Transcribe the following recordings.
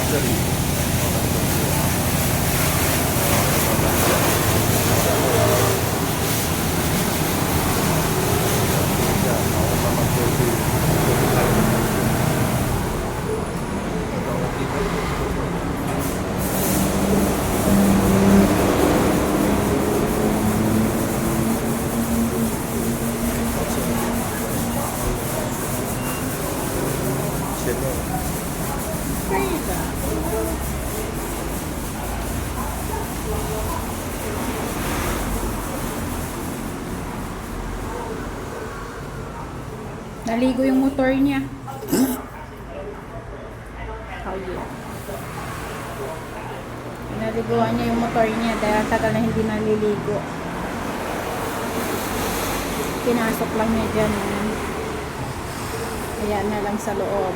这里。前面可以的。Naligo yung motor niya. Oh yeah. Naliguan niya yung motor niya dahil tagal na hindi naliligo. Pinasok lang niya dyan. Ayan na lang sa loob.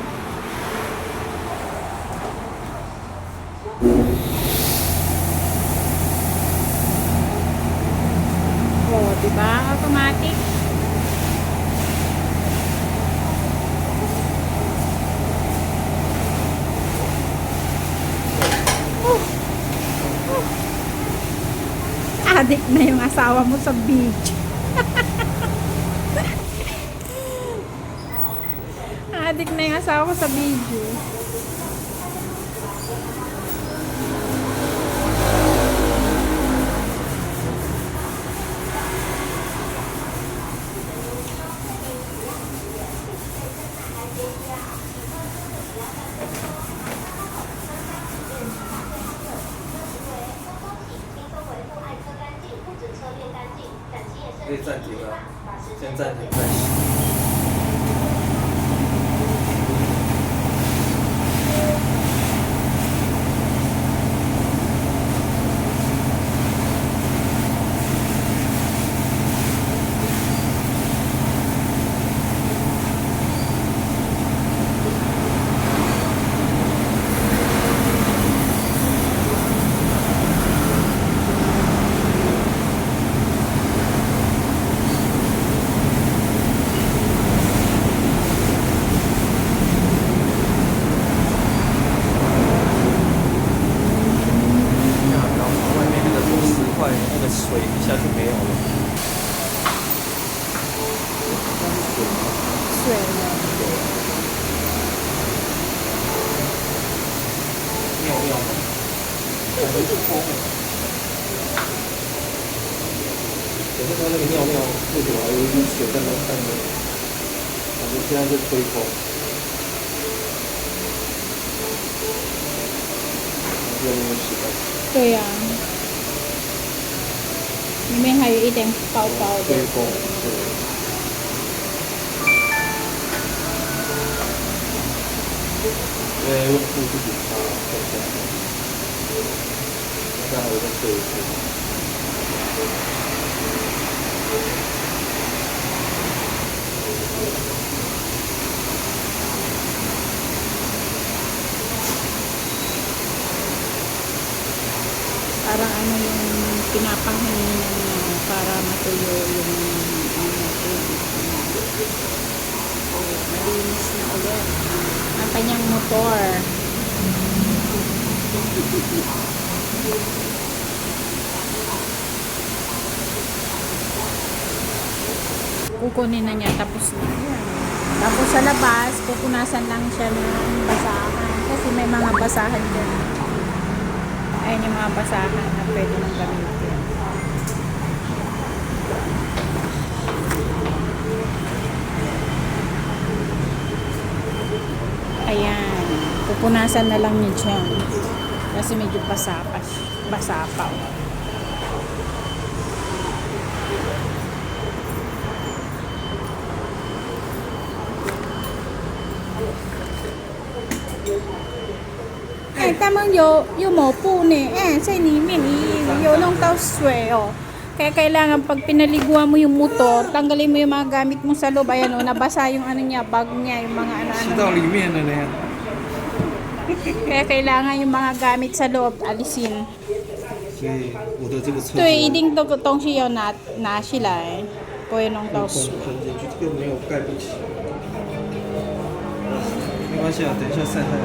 Oh, diba? Automatic. Adik na yung asawa mo sa beach. Adik na yung asawa ko sa video.可以暂停了，先暂停再洗。那个水一下就没有了。水呢？尿尿吗？感觉是风。可是它那个尿尿为什么还有一滴水在那上面？感觉现在是吹风。有没有洗到？对呀、里面还有一点薄薄的。吹风，对。因为用布自己擦，对对。现在我在吹一吹。Parang ano yung pinapanghinginan niya para matuyo yung oh, malinis na ulit ang kanyang motor. Kukunin na niya tapos na yan. Tapos sa labas pupunasan lang siya ng basahan kasi may mga basahan dyan. Ayan yung mga basahan na pwede nang gamitin. Ayan. Pupunasan na lang niya dyan. Kasi medyo basa pa. Eh, tamang有抹布呢. Eh, sa limin,有弄到水哦. Kaya kailangan pag pinaliguan mo yung motor, tanggalin mo yung mga gamit mo sa loob. Ayan o, nabasa yung ano niya, bag niya, yung mga ano-ano. 吸到里面了呢。Kaya kailangan yung mga gamit sa loob, alisin. 所以我的这个车子对，一定都东西要拿起来，不会弄到水。喷进去，这个没有盖不起。没关系啊，等一下晒太阳。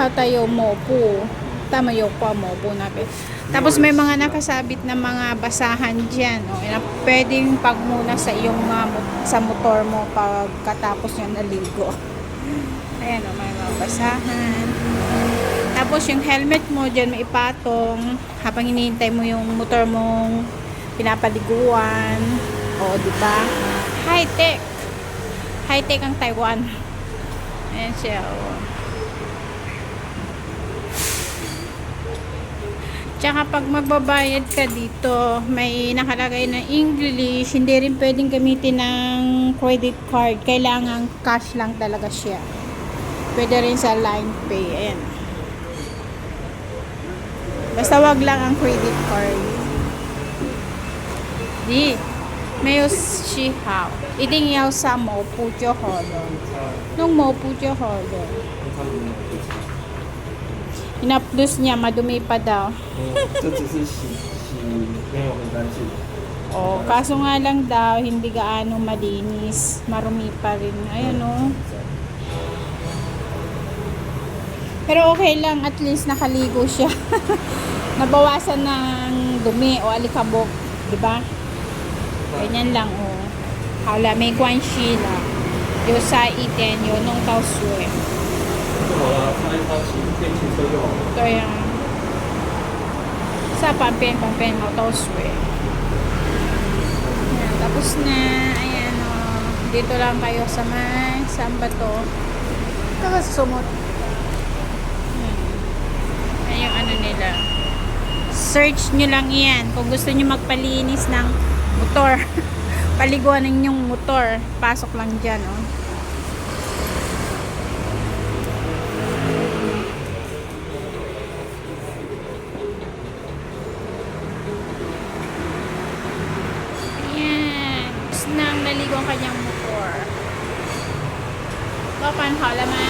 tayo mopo. Tama yung pa mopo natin. Tapos may mga nakasabit na mga basahan dyan. O, na pwedeng pagmuna sa iyong sa motor mo pagkatapos yung naligo. Ayan o, may mga basahan. Tapos yung helmet mo dyan may ipatong habang hinihintay mo yung motor mong pinapaliguan. O, diba? High-tech. High-tech ang Taiwan. Ayan siya, o. Tsaka pag magbabayad ka dito, may nakalagay na English, hindi rin pwedeng gamitin ng credit card. Kailangan cash lang talaga siya. Pwede rin sa Line Pay. Ayan. Basta wag lang ang credit card. Di. Mayo si hao. Iding yaw sa mo pu jo ho lo. Nung mo pu jo ho lo. Inapdos niya, madumi pa daw. 这只是洗没有很干净。 Oh, kaso nga lang daw, hindi gaano malinis. Marumi pa rin. Ayan o. Pero okay lang, at least nakaligo siya. Nabawasan ng dumi o alikabok. Diba? Ganyan lang o. Hala, may guan shi la. Yo sa iten, yo nong tao sui. 就好了，擦一擦电瓶车就好了。对啊。Sa pampen mo to sui. Ayan, tapos na. Ayan o. Dito lang kayo sa may saan ba to? Tapos sumot. Ayan yung ano nila. Search nyo lang yan. Kung gusto nyo magpalinis ng motor. Paliguan ninyong motor. Pasok lang dyan o. Nang naligo ang kanyang motor. Bapan hala ma?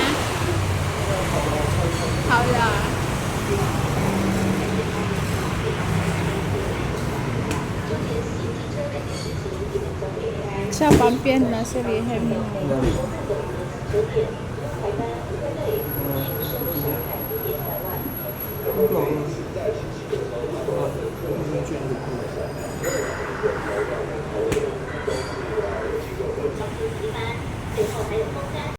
Hala. Sa pampian na sabihin mo.